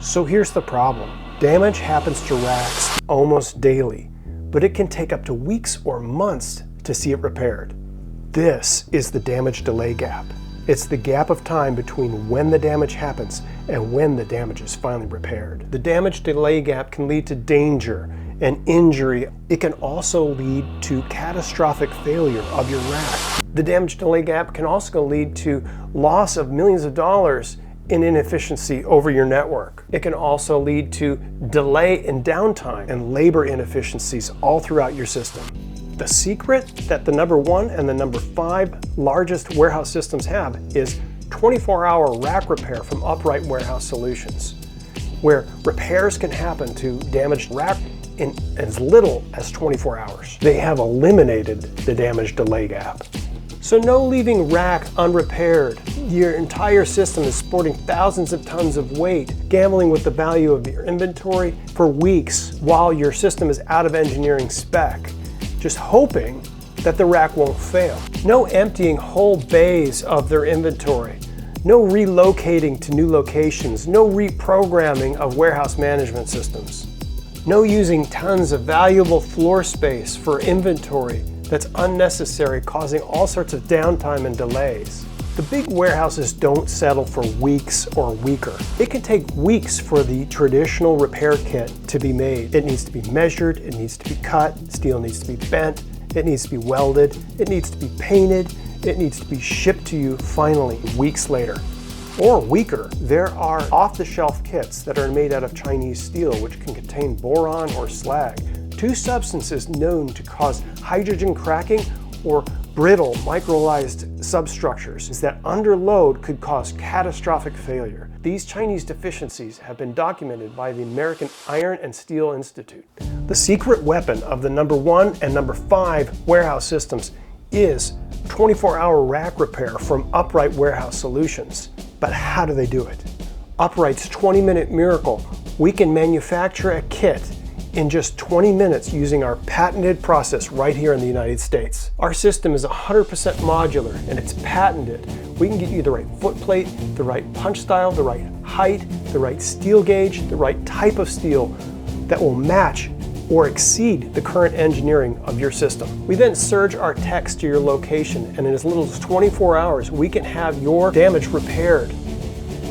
So here's the problem. Damage happens to racks almost daily, but it can take up to weeks or months to see it repaired. This is the damage delay gap. It's the gap of time between when the damage happens and when the damage is finally repaired. The damage delay gap can lead to danger and injury. It can also lead to catastrophic failure of your rack. The damage delay gap can also lead to loss of millions of dollars in inefficiency over your network. It can also lead to delay and downtime and labor inefficiencies all throughout your system. The secret that the number 1 and the number 5 largest warehouse systems have is 24-hour rack repair from Upright Warehouse Solutions, where repairs can happen to damaged rack in as little as 24 hours. They have eliminated the damage delay gap. So no leaving rack unrepaired. Your entire system is sporting thousands of tons of weight, gambling with the value of your inventory for weeks while your system is out of engineering spec, just hoping that the rack won't fail. No emptying whole bays of their inventory. No relocating to new locations. No reprogramming of warehouse management systems. No using tons of valuable floor space for inventory that's unnecessary, causing all sorts of downtime and delays. The big warehouses don't settle for weeks or weaker. It can take weeks for the traditional repair kit to be made. It needs to be measured, it needs to be cut, steel needs to be bent, it needs to be welded, it needs to be painted, it needs to be shipped to you finally weeks later. Or weaker, there are off-the-shelf kits that are made out of Chinese steel which can contain boron or slag, two substances known to cause hydrogen cracking or brittle microlyzed substructures that under load could cause catastrophic failure. These Chinese deficiencies have been documented by the American Iron and Steel Institute. The secret weapon of the number 1 and number 5 warehouse systems is 24-hour rack repair from Upright Warehouse Solutions. But how do they do it? Upright's 20-minute miracle. We can manufacture a kit in just 20 minutes using our patented process right here in the United States. Our system is 100% modular and it's patented. We can get you the right footplate, the right punch style, the right height, the right steel gauge, the right type of steel that will match or exceed the current engineering of your system. We then surge our techs to your location, and in as little as 24 hours, we can have your damage repaired.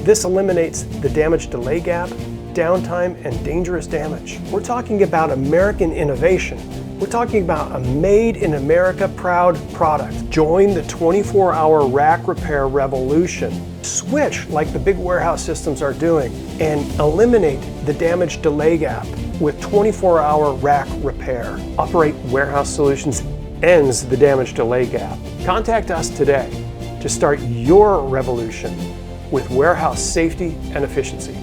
This eliminates the damage delay gap, downtime, and dangerous damage. We're talking about American innovation. We're talking about a made in America proud product. Join the 24-hour rack repair revolution. Switch like the big warehouse systems are doing and eliminate the damage delay gap with 24-hour rack repair. Upright Warehouse Solutions ends the damage delay gap. Contact us today to start your revolution with warehouse safety and efficiency.